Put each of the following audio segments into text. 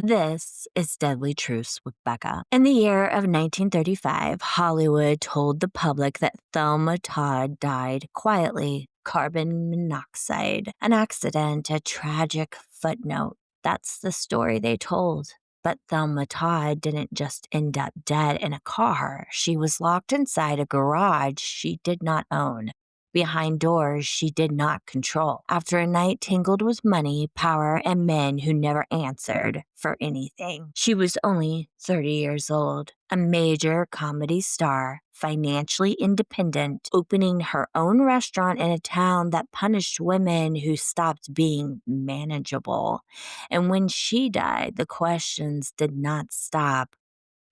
This is Deadly Truths with Becca. In the year of 1935, Hollywood told the public that Thelma Todd died quietly, carbon monoxide, an accident, a tragic footnote. That's the story they told. But Thelma Todd didn't just end up dead in a car. She was locked inside a garage she did not own, behind doors she did not control, after a night tangled with money, power, and men who never answered for anything. She was only 30 years old, a major comedy star, financially independent, opening her own restaurant in a town that punished women who stopped being manageable. And when she died, the questions did not stop.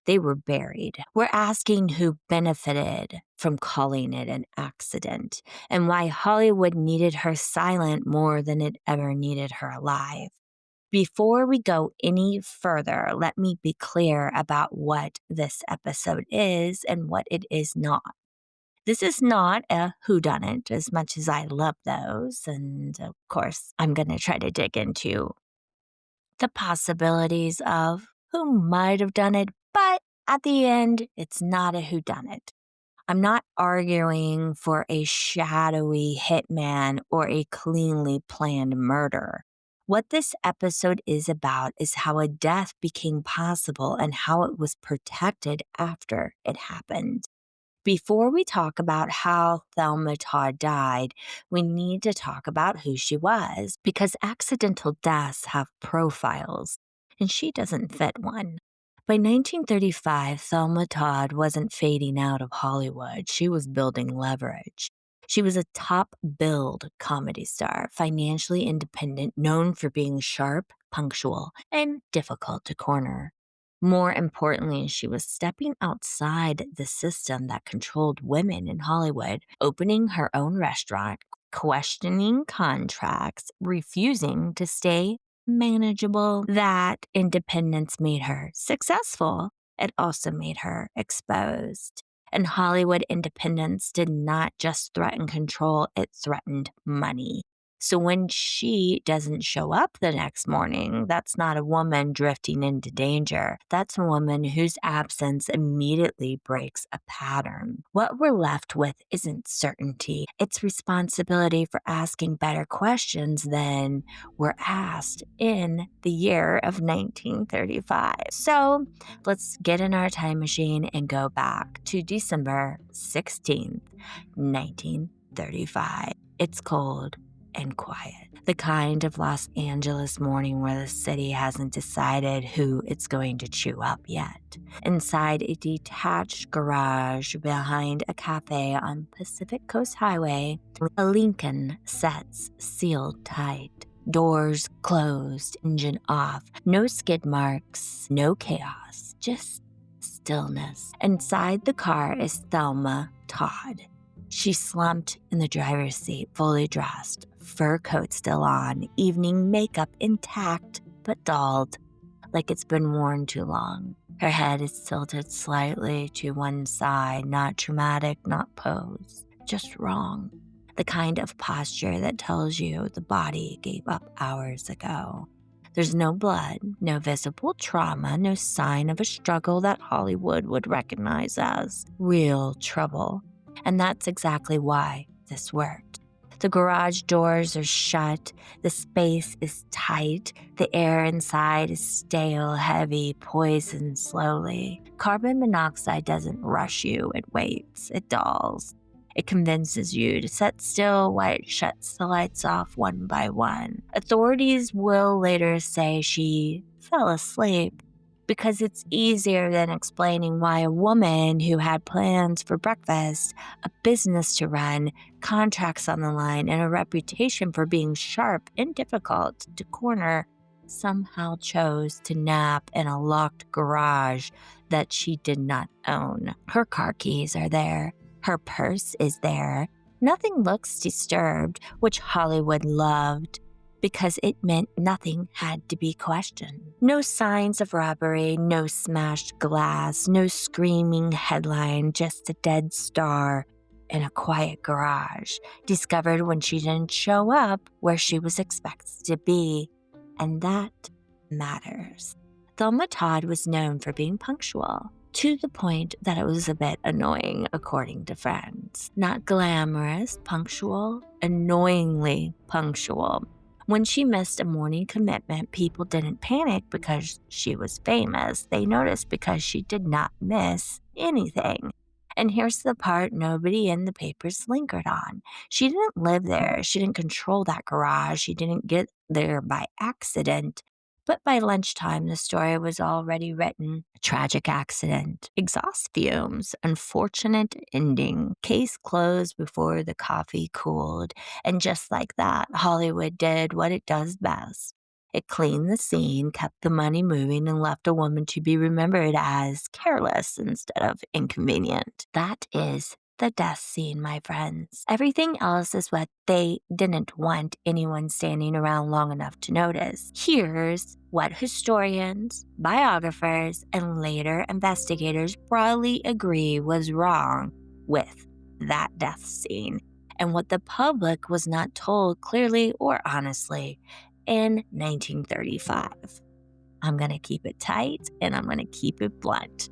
They were buried. We're asking who benefited from calling it an accident and why Hollywood needed her silent more than it ever needed her alive. Before we go any further, let me be clear about what this episode is and what it is not. This is not a whodunit, as much as I love those. And of course, I'm going to try to dig into the possibilities of who might have done it, but at the end, it's not a whodunit. I'm not arguing for a shadowy hitman or a cleanly planned murder. What this episode is about is how a death became possible and how it was protected after it happened. Before we talk about how Thelma Todd died, we need to talk about who she was, because accidental deaths have profiles, and she doesn't fit one. By 1935, Thelma Todd wasn't fading out of Hollywood. She was building leverage. She was a top-billed comedy star, financially independent, known for being sharp, punctual, and difficult to corner. More importantly, she was stepping outside the system that controlled women in Hollywood, opening her own restaurant, questioning contracts, refusing to stay manageable. That independence made her successful. It also made her exposed. And Hollywood independence did not just threaten control, it threatened money. So when she doesn't show up the next morning, that's not a woman drifting into danger. That's a woman whose absence immediately breaks a pattern. What we're left with isn't certainty. It's responsibility for asking better questions than were asked in the year of 1935. So let's get in our time machine and go back to December 16th, 1935. It's cold and quiet. The kind of Los Angeles morning where the city hasn't decided who it's going to chew up yet. Inside a detached garage behind a cafe on Pacific Coast Highway, a Lincoln sits sealed tight. Doors closed, engine off. No skid marks, no chaos, just stillness. Inside the car is Thelma Todd. She slumped in the driver's seat, fully dressed, fur coat still on, evening makeup intact but dulled, like it's been worn too long. Her head is tilted slightly to one side, not dramatic, not pose, just wrong. The kind of posture that tells you the body gave up hours ago. There's no blood, no visible trauma, no sign of a struggle that Hollywood would recognize as real trouble. And that's exactly why this worked. The garage doors are shut, the space is tight, the air inside is stale, heavy, poisoned slowly. Carbon monoxide doesn't rush you, it waits, it dulls. It convinces you to sit still while it shuts the lights off one by one. Authorities will later say she fell asleep, because it's easier than explaining why a woman who had plans for breakfast, a business to run, contracts on the line, and a reputation for being sharp and difficult to corner somehow chose to nap in a locked garage that she did not own. Her car keys are there. Her purse is there. Nothing looks disturbed, which Hollywood loved, because it meant nothing had to be questioned. No signs of robbery, no smashed glass, no screaming headline, just a dead star in a quiet garage, discovered when she didn't show up where she was expected to be. And that matters. Thelma Todd was known for being punctual, to the point that it was a bit annoying, according to friends. Not glamorous, punctual, annoyingly punctual. When she missed a morning commitment, people didn't panic because she was famous. They noticed because she did not miss anything. And here's the part nobody in the papers lingered on. She didn't live there. She didn't control that garage. She didn't get there by accident. But by lunchtime, the story was already written. Tragic accident, exhaust fumes, unfortunate ending, case closed before the coffee cooled. And just like that, Hollywood did what it does best. It cleaned the scene, kept the money moving, and left a woman to be remembered as careless instead of inconvenient. That is the death scene, my friends. Everything else is what they didn't want anyone standing around long enough to notice. Here's what historians, biographers, and later investigators broadly agree was wrong with that death scene, and what the public was not told clearly or honestly in 1935. I'm going to keep it tight and I'm going to keep it blunt.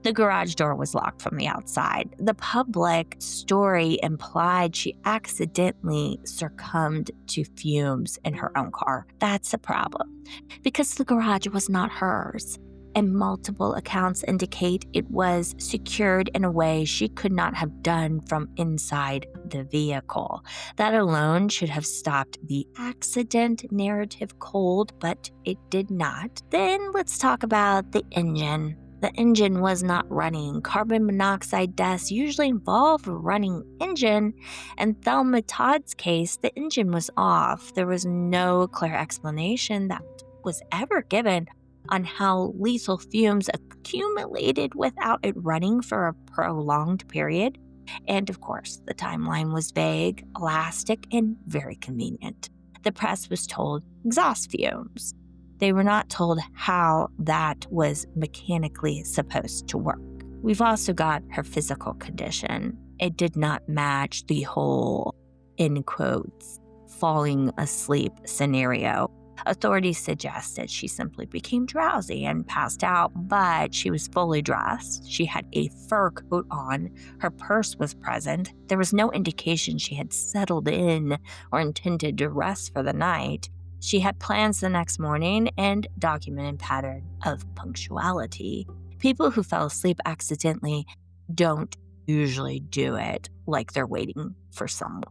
The garage door was locked from the outside. The public story implied she accidentally succumbed to fumes in her own car. That's a problem because the garage was not hers, and multiple accounts indicate it was secured in a way she could not have done from inside the vehicle. That alone should have stopped the accident narrative cold, but it did not. Then let's talk about the engine. The engine was not running. Carbon monoxide deaths usually involve a running engine. In Thelma Todd's case, the engine was off. There was no clear explanation that was ever given on how lethal fumes accumulated without it running for a prolonged period. And of course, the timeline was vague, elastic, and very convenient. The press was told exhaust fumes. They were not told how that was mechanically supposed to work. We've also got her physical condition. It did not match the whole, in quotes, falling asleep scenario. Authorities suggested she simply became drowsy and passed out, but she was fully dressed. She had a fur coat on. Her purse was present. There was no indication she had settled in or intended to rest for the night. She had plans the next morning and documented pattern of punctuality. People who fell asleep accidentally don't usually do it like they're waiting for someone.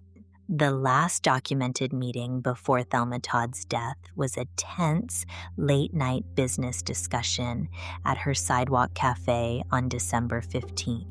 The last documented meeting before Thelma Todd's death was a tense, late-night business discussion at her sidewalk cafe on December 15th.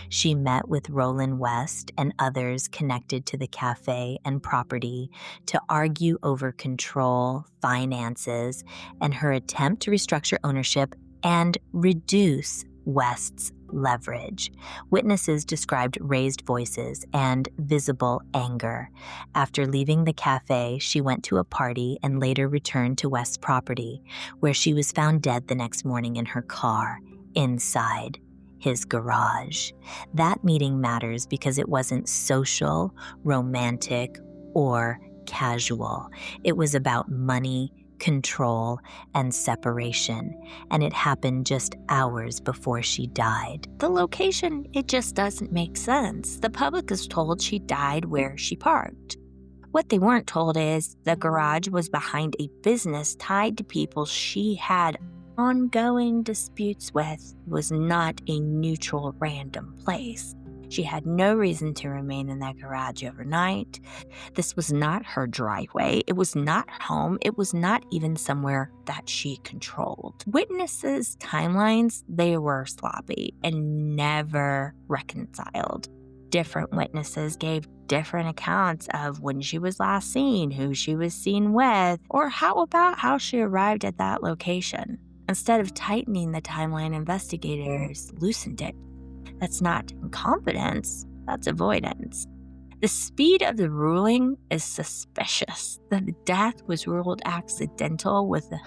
She met with Roland West and others connected to the cafe and property to argue over control, finances, and her attempt to restructure ownership and reduce West's leverage. Witnesses described raised voices and visible anger. After leaving the cafe, she went to a party and later returned to West's property, where she was found dead the next morning in her car, inside his garage. That meeting matters because it wasn't social, romantic, or casual. It was about money, control, and separation, and it happened just hours before she died. The location, it just doesn't make sense. The public is told she died where she parked. What they weren't told is the garage was behind a business tied to people she had ongoing disputes with. Was not a neutral random place. She had no reason to remain in that garage overnight. This was not her driveway. It was not her home. It was not even somewhere that she controlled. Witnesses' timelines, they were sloppy and never reconciled. Different witnesses gave different accounts of when she was last seen, who she was seen with, or how about how she arrived at that location. Instead of tightening the timeline, investigators loosened it. That's not incompetence, that's avoidance. The speed of the ruling is suspicious. The death was ruled accidental with a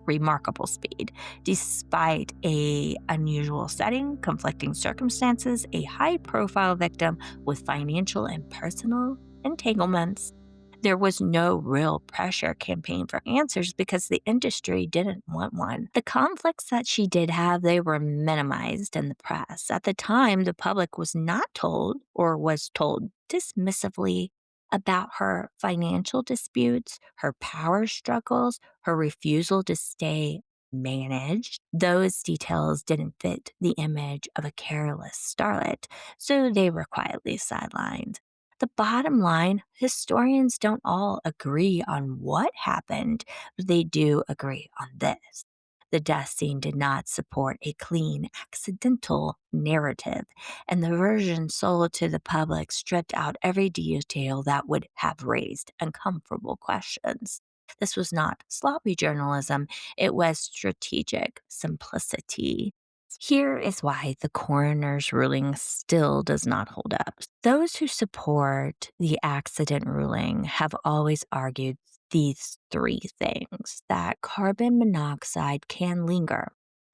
remarkable speed, despite an unusual setting, conflicting circumstances, a high-profile victim with financial and personal entanglements. There was no real pressure campaign for answers because the industry didn't want one. The conflicts that she did have, they were minimized in the press. At the time, the public was not told or was told dismissively about her financial disputes, her power struggles, her refusal to stay managed. Those details didn't fit the image of a careless starlet, so they were quietly sidelined. The bottom line, historians don't all agree on what happened, but they do agree on this. The death scene did not support a clean, accidental narrative, and the version sold to the public stripped out every detail that would have raised uncomfortable questions. This was not sloppy journalism, it was strategic simplicity. Here is why the coroner's ruling still does not hold up. Those who support the accident ruling have always argued these three things: that carbon monoxide can linger,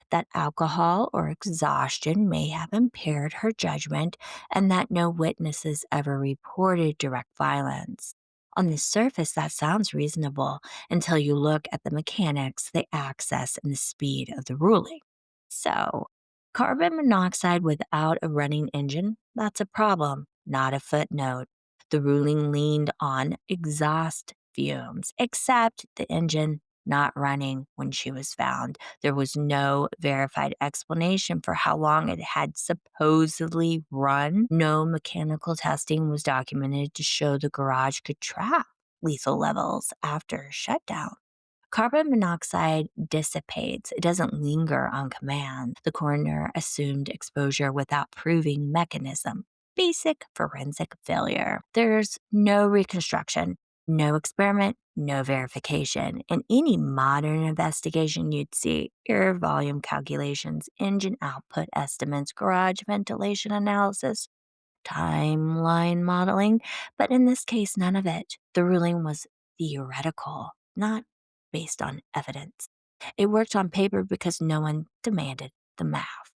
that alcohol or exhaustion may have impaired her judgment, and that no witnesses ever reported direct violence. On the surface, that sounds reasonable until you look at the mechanics, the access, and the speed of the ruling. So, carbon monoxide without a running engine, that's a problem, not a footnote. The ruling leaned on exhaust fumes, except the engine not running when she was found. There was no verified explanation for how long it had supposedly run. No mechanical testing was documented to show the garage could trap lethal levels after shutdown. Carbon monoxide dissipates, it doesn't linger on command. The coroner assumed exposure without proving mechanism. Basic forensic failure. There's no reconstruction, no experiment, no verification. In any modern investigation, you'd see air volume calculations, engine output estimates, garage ventilation analysis, timeline modeling, but in this case, none of it. The ruling was theoretical, not based on evidence. It worked on paper because no one demanded the math.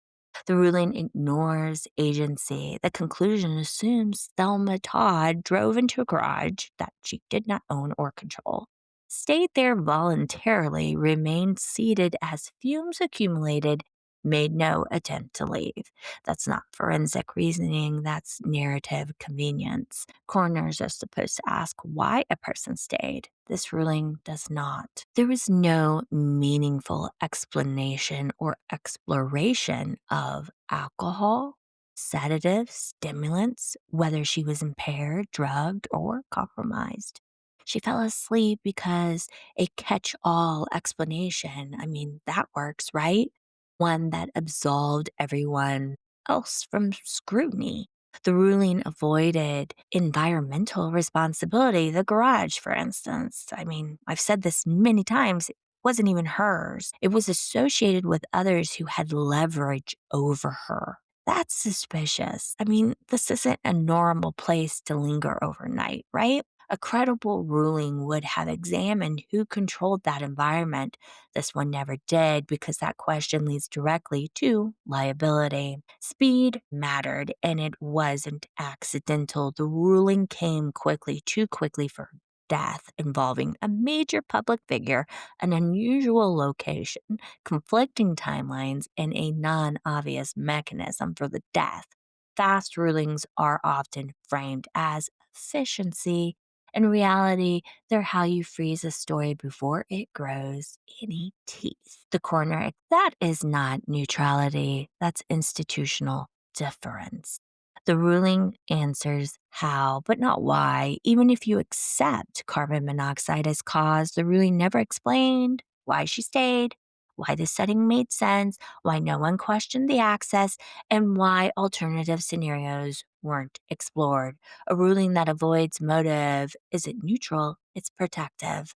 The ruling ignores agency. The conclusion assumes Thelma Todd drove into a garage that she did not own or control, stayed there voluntarily, remained seated as fumes accumulated, made no attempt to leave. That's not forensic reasoning, that's narrative convenience. Coroners are supposed to ask why a person stayed. This ruling does not. There was no meaningful explanation or exploration of alcohol, sedatives, stimulants, whether she was impaired, drugged, or compromised. She fell asleep because a catch all explanation, I mean, that works, right? One that absolved everyone else from scrutiny. The ruling avoided environmental responsibility. The garage, for instance, I mean, I've said this many times, it wasn't even hers. It was associated with others who had leverage over her. That's suspicious. I mean, this isn't a normal place to linger overnight, right? A credible ruling would have examined who controlled that environment. This one never did because that question leads directly to liability. Speed mattered, and it wasn't accidental. The ruling came quickly, too quickly for death involving a major public figure, an unusual location, conflicting timelines, and a non obvious mechanism for the death. Fast rulings are often framed as efficiency. In reality, they're how you freeze a story before it grows any teeth. The coroner, that is not neutrality, that's institutional difference. The ruling answers how, but not why. Even if you accept carbon monoxide as cause, the ruling never explained why she stayed, why the setting made sense, why no one questioned the access, and why alternative scenarios weren't explored. A ruling that avoids motive isn't neutral, it's protective.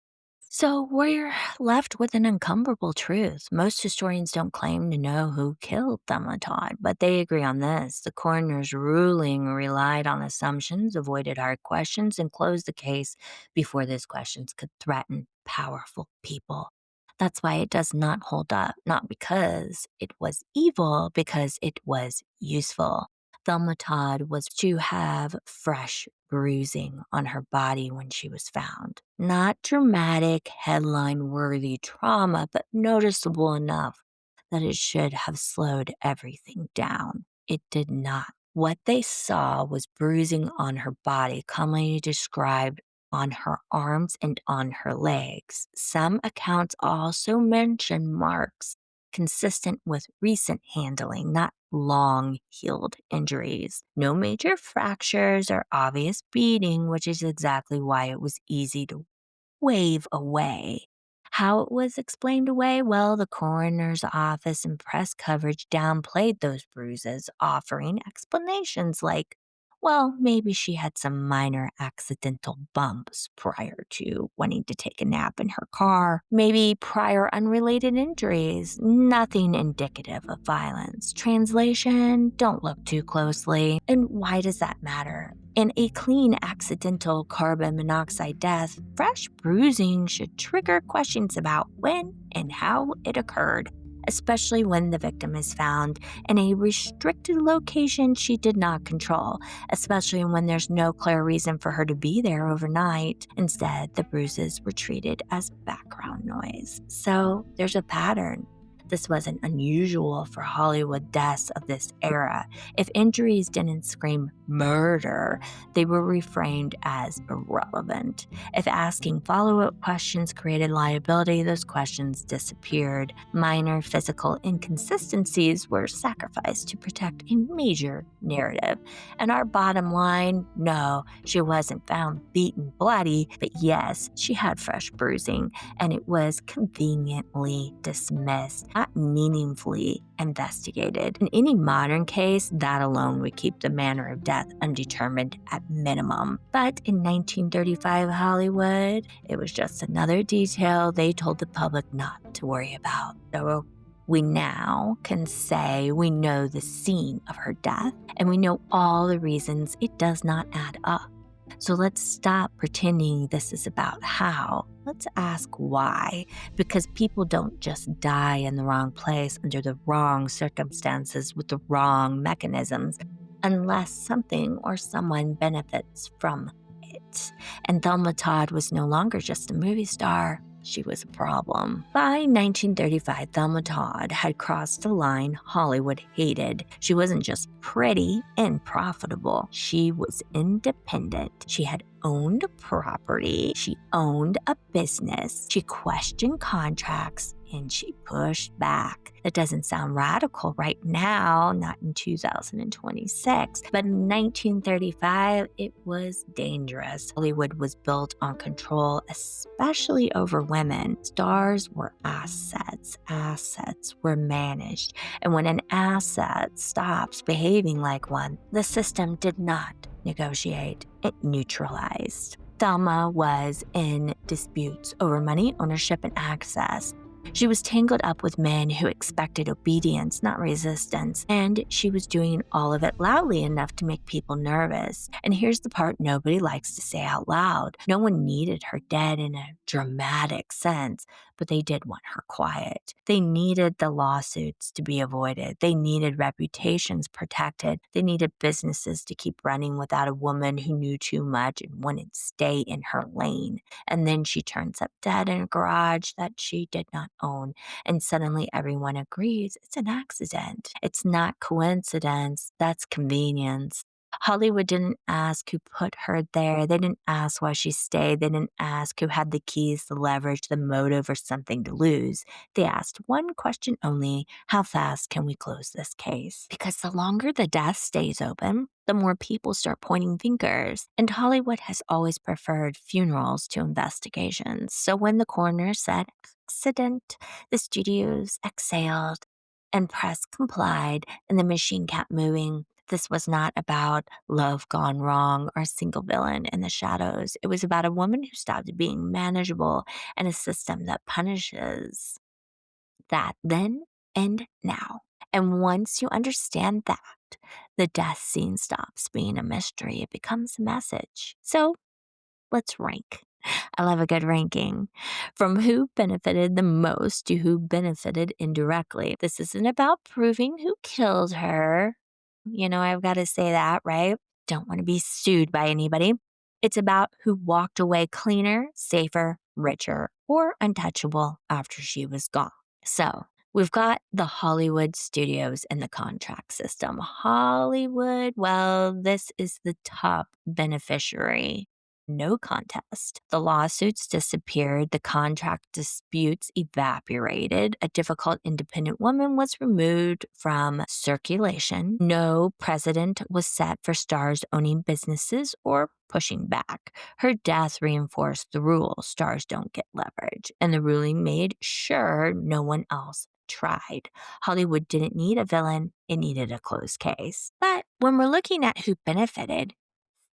So we're left with an uncomfortable truth. Most historians don't claim to know who killed Thelma Todd, but they agree on this. The coroner's ruling relied on assumptions, avoided hard questions, and closed the case before those questions could threaten powerful people. That's why it does not hold up, not because it was evil, because it was useful. Thelma Todd was to have fresh bruising on her body when she was found. Not dramatic, headline worthy trauma, but noticeable enough that it should have slowed everything down. It did not. What they saw was bruising on her body, commonly described on her arms and on her legs. Some accounts also mention marks consistent with recent handling, not long healed injuries. No major fractures or obvious bleeding, which is exactly why it was easy to wave away. How it was explained away? Well, the coroner's office and press coverage downplayed those bruises, offering explanations like, well, maybe she had some minor accidental bumps prior to wanting to take a nap in her car, maybe prior unrelated injuries, nothing indicative of violence. Translation, don't look too closely. And why does that matter? In a clean accidental carbon monoxide death, fresh bruising should trigger questions about when and how it occurred, especially when the victim is found in a restricted location she did not control, especially when there's no clear reason for her to be there overnight. Instead, the bruises were treated as background noise. So there's a pattern. This wasn't unusual for Hollywood deaths of this era. If injuries didn't scream murder, they were reframed as irrelevant. If asking follow-up questions created liability, those questions disappeared. Minor physical inconsistencies were sacrificed to protect a major narrative. And our bottom line, no, she wasn't found beaten bloody, but yes, she had fresh bruising, and it was conveniently dismissed, not meaningfully investigated. In any modern case, that alone would keep the manner of death undetermined at minimum. But in 1935 Hollywood, it was just another detail they told the public not to worry about. So we now can say we know the scene of her death, and we know all the reasons it does not add up. So let's stop pretending this is about how. Let's ask why. Because people don't just die in the wrong place under the wrong circumstances with the wrong mechanisms unless something or someone benefits from it. And Thelma Todd was no longer just a movie star. She was a problem. By 1935, Thelma Todd had crossed a line Hollywood hated. She wasn't just pretty and profitable. She was independent. She had owned property. She owned a business. She questioned contracts, and she pushed back. That doesn't sound radical right now, not in 2026, but in 1935, it was dangerous. Hollywood was built on control, especially over women. Stars were assets. Assets were managed. And when an asset stops behaving like one, the system did not negotiate. It neutralized. Thelma was in disputes over money, ownership, and access. She was tangled up with men who expected obedience, not resistance, and she was doing all of it loudly enough to make people nervous. And here's the part nobody likes to say out loud. No one needed her dead in a dramatic sense, but they did want her quiet. They needed the lawsuits to be avoided. They needed reputations protected. They needed businesses to keep running without a woman who knew too much and wanted to stay in her lane. And then she turns up dead in a garage that she did not own. And suddenly everyone agrees it's an accident. It's not coincidence. That's convenience. Hollywood didn't ask who put her there. They didn't ask why she stayed. They didn't ask who had the keys, the leverage, the motive, or something to lose. They asked one question only: how fast can we close this case? Because the longer the death stays open, the more people start pointing fingers. And Hollywood has always preferred funerals to investigations. So when the coroner said accident, the studios exhaled and press complied, and the machine kept moving. This was not about love gone wrong or a single villain in the shadows. It was about a woman who stopped being manageable and a system that punishes that then and now. And once you understand that, the death scene stops being a mystery. It becomes a message. So let's rank. I love a good ranking. From who benefited the most to who benefited indirectly. This isn't about proving who killed her. You know, I've got to say that, right? don't want to be sued by anybody. It's about who walked away cleaner, safer, richer, or untouchable after she was gone. So we've got the Hollywood studios and the contract system. Hollywood, well, this is the top beneficiary. No contest. The lawsuits disappeared. The contract disputes evaporated. A difficult independent woman was removed from circulation. No precedent was set for stars owning businesses or pushing back. Her death reinforced the rule: stars don't get leverage. And the ruling made sure no one else tried. Hollywood didn't need a villain, it needed a closed case. But when we're looking at who benefited,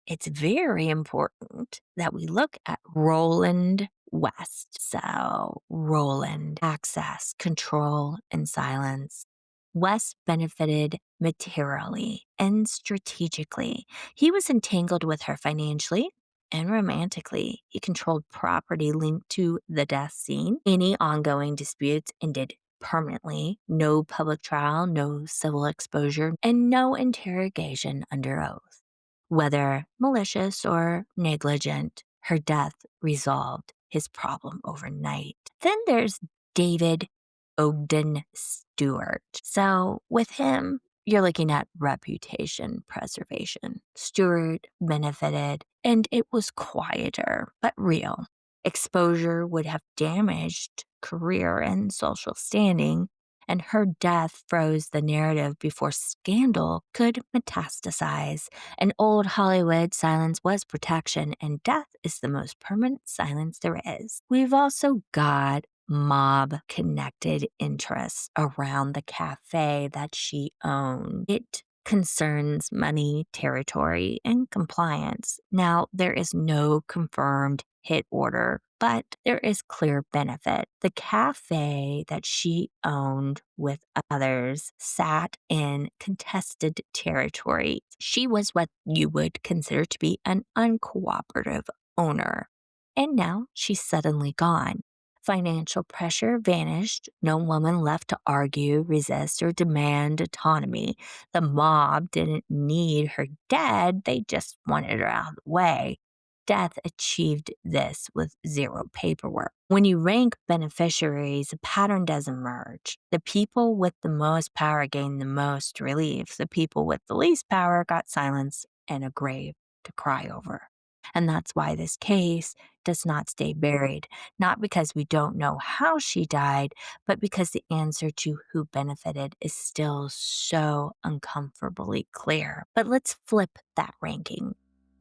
it's very important that we look at Roland West. So, Roland, access, control, and silence. West benefited materially and strategically. He was entangled with her financially and romantically. He controlled property linked to the death scene. Any ongoing disputes ended permanently. No public trial, no civil exposure, and no interrogation under oath. Whether malicious or negligent, her death resolved his problem overnight. Then there's David Ogden Stewart. So with him, you're looking at reputation preservation. Stewart benefited, and it was quieter but real. Exposure would have damaged career and social standing, and her death froze the narrative before scandal could metastasize. In old Hollywood, silence was protection, and death is the most permanent silence there is. We've also got mob-connected interests around the cafe that she owned. It concerns money, territory, and compliance. Now, there is no confirmed hit order, but there is clear benefit. The cafe that she owned with others sat in contested territory. She was what you would consider to be an uncooperative owner. And now she's suddenly gone. Financial pressure vanished. No woman left to argue, resist, or demand autonomy. The mob didn't need her dead, they just wanted her out of the way. Death achieved this with zero paperwork. When you rank beneficiaries, a pattern does emerge. The people with the most power gained the most relief. The people with the least power got silence and a grave to cry over. And that's why this case does not stay buried, not because we don't know how she died, but because the answer to who benefited is still so uncomfortably clear. But let's flip that ranking.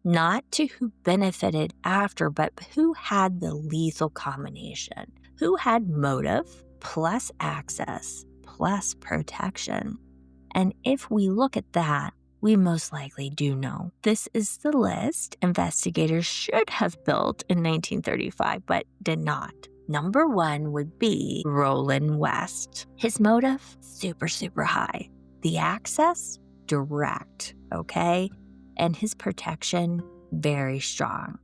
Not to who benefited after, but who had the lethal combination. Who had motive plus access plus protection. And if we look at that, we most likely do know. This is the list investigators should have built in 1935, but did not. Number 1 would be Roland West. His motive, super high. The access, direct, okay? And his protection, very strong.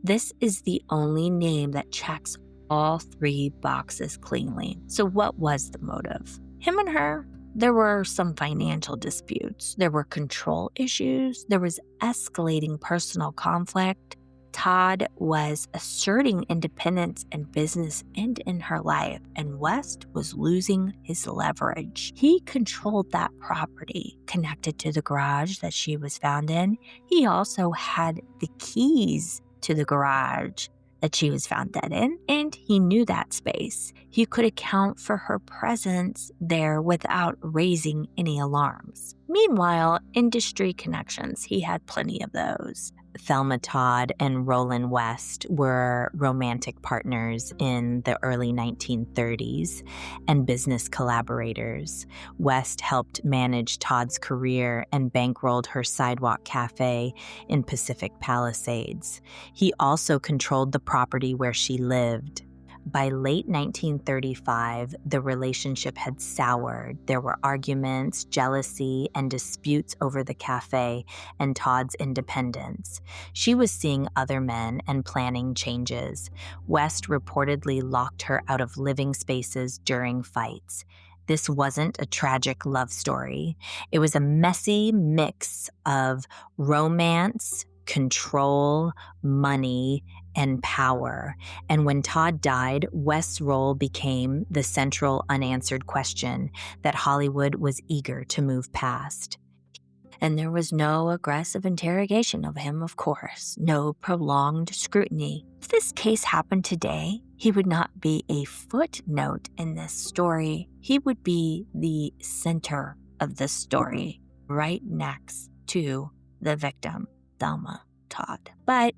This is the only name that checks all 3 boxes cleanly. So what was the motive? Him and her, there were some financial disputes. There were control issues. There was escalating personal conflict. Todd was asserting independence in business and in her life, and West was losing his leverage. He controlled that property connected to the garage that she was found in. He also had the keys to the garage that she was found dead in, and he knew that space. He could account for her presence there without raising any alarms. Meanwhile, industry connections, he had plenty of those. Thelma Todd and Roland West were romantic partners in the early 1930s and business collaborators. West helped manage Todd's career and bankrolled her sidewalk cafe in Pacific Palisades. He also controlled the property where she lived. By late 1935, the relationship had soured. There were arguments, jealousy, and disputes over the cafe and Todd's independence. She was seeing other men and planning changes. West reportedly locked her out of living spaces during fights. This wasn't a tragic love story. It was a messy mix of romance, control, money, and power. And when Todd died, West's role became the central unanswered question that Hollywood was eager to move past. And there was no aggressive interrogation of him, of course, no prolonged scrutiny. If this case happened today, he would not be a footnote in this story. He would be the center of the story, right next to the victim, Thelma Todd. But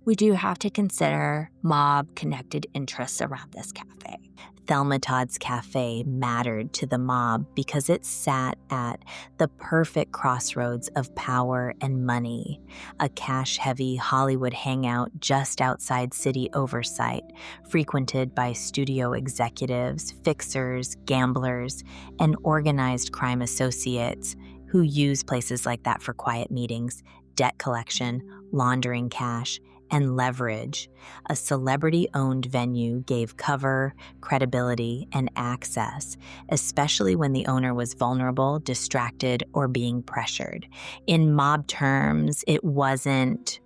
we do have to consider mob-connected interests around this cafe. Thelma Todd's cafe mattered to the mob because it sat at the perfect crossroads of power and money, a cash-heavy Hollywood hangout just outside city oversight, frequented by studio executives, fixers, gamblers, and organized crime associates who use places like that for quiet meetings, debt collection, laundering cash, and leverage. A celebrity-owned venue gave cover, credibility, and access, especially when the owner was vulnerable, distracted, or being pressured. In mob terms, it wasn't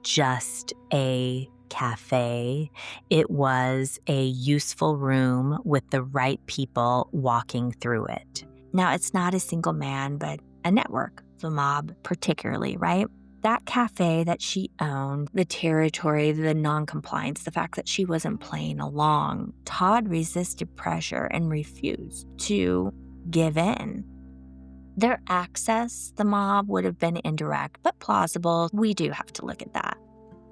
just a cafe. It was a useful room with the right people walking through it. Now, it's not a single man, but a network, the mob particularly, right? That cafe that she owned, the territory, the non-compliance, the fact that she wasn't playing along, Todd resisted pressure and refused to give in. Their access, the mob, would have been indirect, but plausible. We do have to look at that.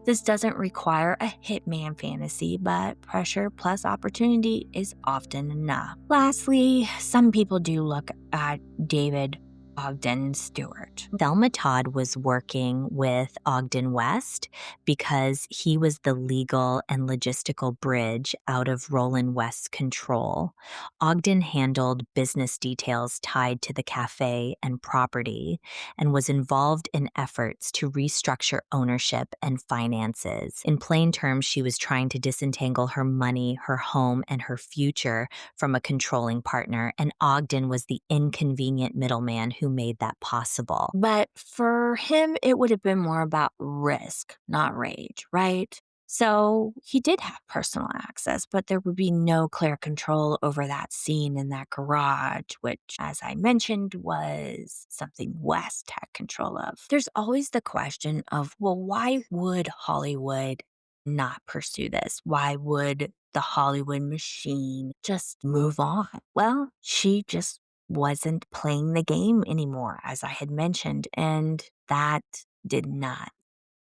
This doesn't require a hitman fantasy, but pressure plus opportunity is often enough. Lastly, some people do look at David Ogden Stewart. Thelma Todd was working with Roland West because he was the legal and logistical bridge out of Roland West's control. Ogden handled business details tied to the cafe and property and was involved in efforts to restructure ownership and finances. In plain terms, she was trying to disentangle her money, her home, and her future from a controlling partner, and Ogden was the inconvenient middleman who made that possible. But for him, it would have been more about risk, not rage, right? So he did have personal access, but there would be no clear control over that scene in that garage, which, as I mentioned, was something West had control of. There's always the question of, well, why would Hollywood not pursue this? Why would the Hollywood machine just move on? Well, she just wasn't playing the game anymore, as I had mentioned, and that did not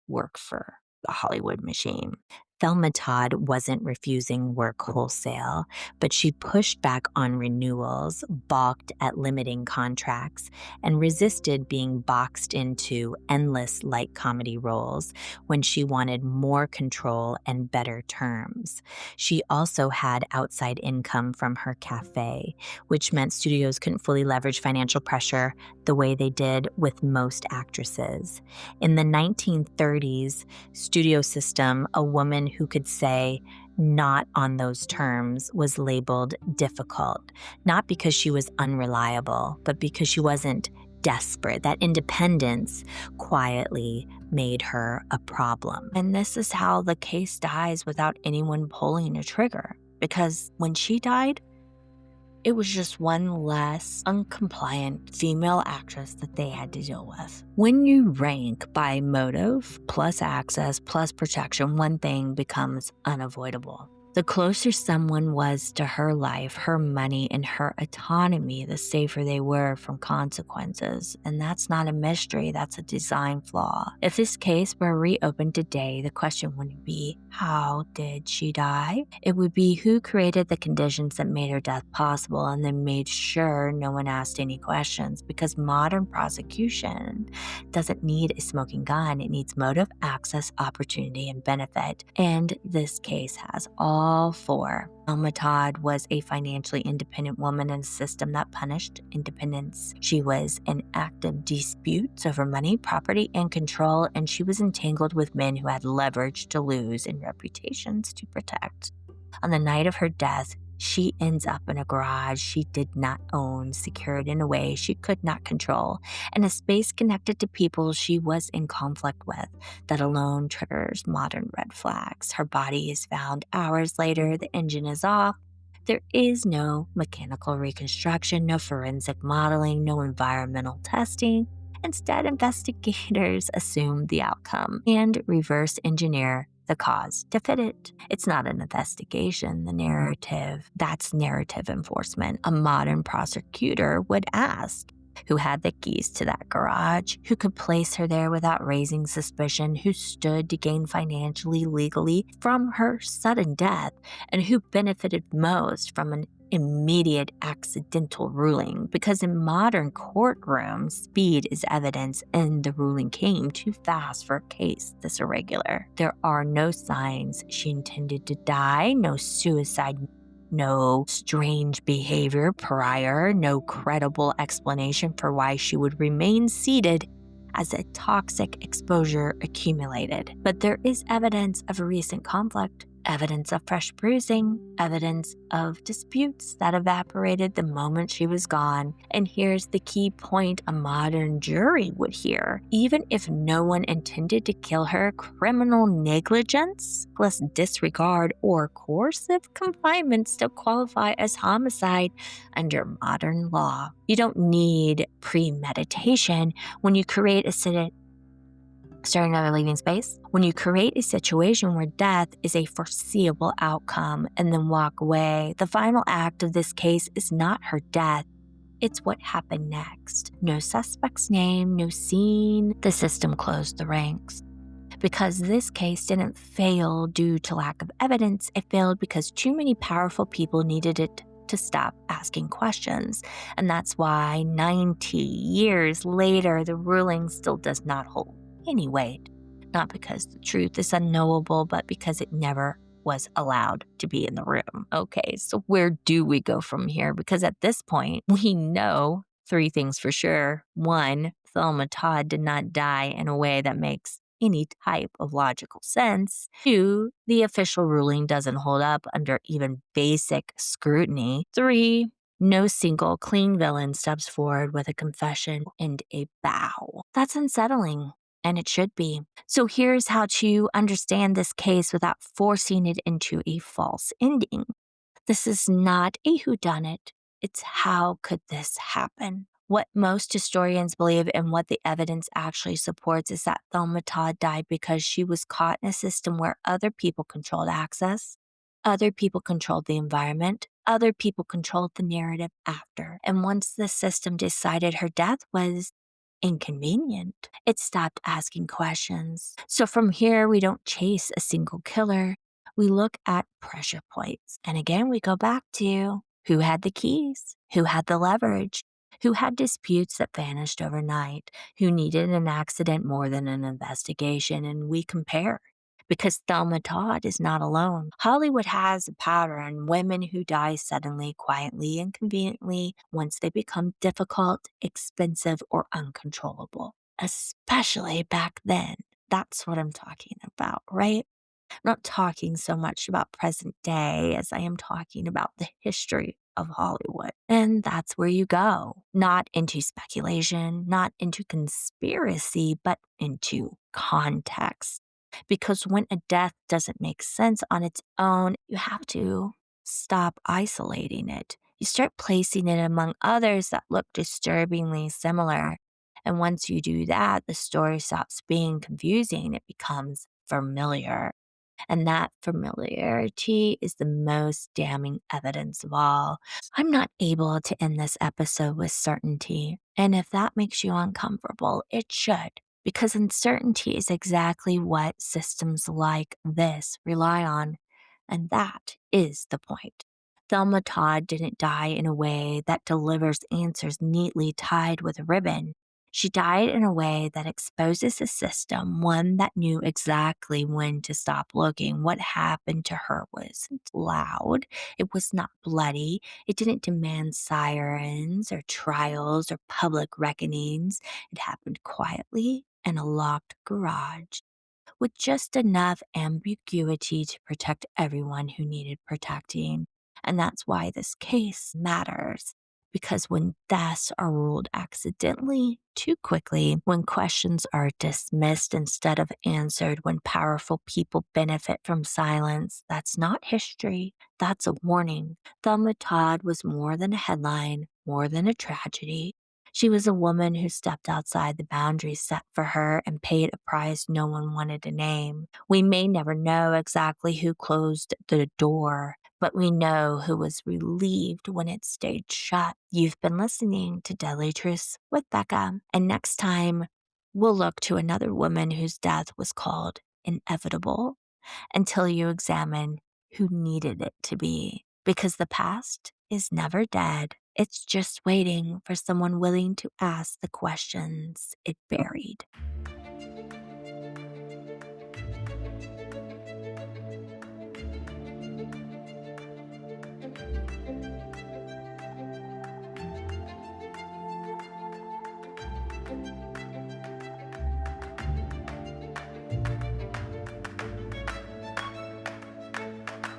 work for the Hollywood machine. Thelma Todd wasn't refusing work wholesale, but she pushed back on renewals, balked at limiting contracts, and resisted being boxed into endless light comedy roles when she wanted more control and better terms. She also had outside income from her cafe, which meant studios couldn't fully leverage financial pressure the way they did with most actresses. In the 1930s studio system, a woman who could say not on those terms was labeled difficult, not because she was unreliable, but because she wasn't desperate. That independence quietly made her a problem. And this is how the case dies without anyone pulling a trigger, because when she died, it was just one less uncompliant female actress that they had to deal with. When you rank by motive, plus access, plus protection, one thing becomes unavoidable. The closer someone was to her life, her money, and her autonomy, the safer they were from consequences. And that's not a mystery, that's a design flaw. If this case were reopened today, the question wouldn't be, how did she die? It would be, who created the conditions that made her death possible and then made sure no one asked any questions? Because modern prosecution doesn't need a smoking gun. It needs motive, access, opportunity, and benefit. And this case has all four. Thelma Todd was a financially independent woman in a system that punished independence. She was in active disputes over money, property, and control, and she was entangled with men who had leverage to lose and reputations to protect. On the night of her death, She ends up in a garage she did not own, secured in a way she could not control, and a space connected to people she was in conflict with. That alone triggers modern red flags. Her body is found hours later, the engine is off. There is no mechanical reconstruction, no forensic modeling, no environmental testing. Instead, investigators assume the outcome and reverse engineer the cause to fit it. It's not an investigation, the narrative. That's narrative enforcement. A modern prosecutor would ask, who had the keys to that garage, who could place her there without raising suspicion, who stood to gain financially, legally from her sudden death, and who benefited most from an immediate accidental ruling. Because in modern courtrooms, speed is evidence, and the ruling came too fast for a case this irregular. There are no signs she intended to die, no suicide, no strange behavior prior, no credible explanation for why she would remain seated as a toxic exposure accumulated. But there is evidence of a recent conflict, evidence of fresh bruising, evidence of disputes that evaporated the moment she was gone. And here's the key point a modern jury would hear. Even if no one intended to kill her, criminal negligence plus disregard or coercive confinement still qualify as homicide under modern law. You don't need premeditation when you create a starting another leaving space. When you create a situation where death is a foreseeable outcome and then walk away, the final act of this case is not her death. It's what happened next. No suspect's name, no scene. The system closed the ranks. Because this case didn't fail due to lack of evidence, it failed because too many powerful people needed it to stop asking questions. And that's why 90 years later, the ruling still does not hold any weight. Not because the truth is unknowable, but because it never was allowed to be in the room. Okay, so where do we go from here? Because at this point, we know 3 things for sure. 1, Thelma Todd did not die in a way that makes any type of logical sense. 2, the official ruling doesn't hold up under even basic scrutiny. 3, no single clean villain steps forward with a confession and a bow. That's unsettling. And it should be. So here's how to understand this case without forcing it into a false ending. This is not a whodunit. It's how could this happen? What most historians believe and what the evidence actually supports is that Thelma Todd died because she was caught in a system where other people controlled access, other people controlled the environment, other people controlled the narrative after. And once the system decided her death was inconvenient, it stopped asking questions. So from here, we don't chase a single killer. We look at pressure points. And again, we go back to who had the keys, who had the leverage, who had disputes that vanished overnight, who needed an accident more than an investigation, and we compare. Because Thelma Todd is not alone. Hollywood has a pattern: women who die suddenly, quietly, and conveniently once they become difficult, expensive, or uncontrollable. Especially back then. That's what I'm talking about, right? I'm not talking so much about present day as I am talking about the history of Hollywood. And that's where you go. Not into speculation, not into conspiracy, but into context. Because when a death doesn't make sense on its own, you have to stop isolating it. You start placing it among others that look disturbingly similar. And once you do that, the story stops being confusing. It becomes familiar. And that familiarity is the most damning evidence of all. I'm not able to end this episode with certainty. And if that makes you uncomfortable, it should. Because uncertainty is exactly what systems like this rely on. And that is the point. Thelma Todd didn't die in a way that delivers answers neatly tied with a ribbon. She died in a way that exposes a system, one that knew exactly when to stop looking. What happened to her wasn't loud. It was not bloody. It didn't demand sirens or trials or public reckonings. It happened quietly in a locked garage with just enough ambiguity to protect everyone who needed protecting. And that's why this case matters. Because when deaths are ruled accidentally too quickly, when questions are dismissed instead of answered, when powerful people benefit from silence, that's not history. That's a warning. Thelma Todd was more than a headline, more than a tragedy. She was a woman who stepped outside the boundaries set for her and paid a price no one wanted to name. We may never know exactly who closed the door, but we know who was relieved when it stayed shut. You've been listening to Deadly Truths with Becca, and next time we'll look to another woman whose death was called inevitable until you examine who needed it to be. Because the past is never dead. It's just waiting for someone willing to ask the questions it buried.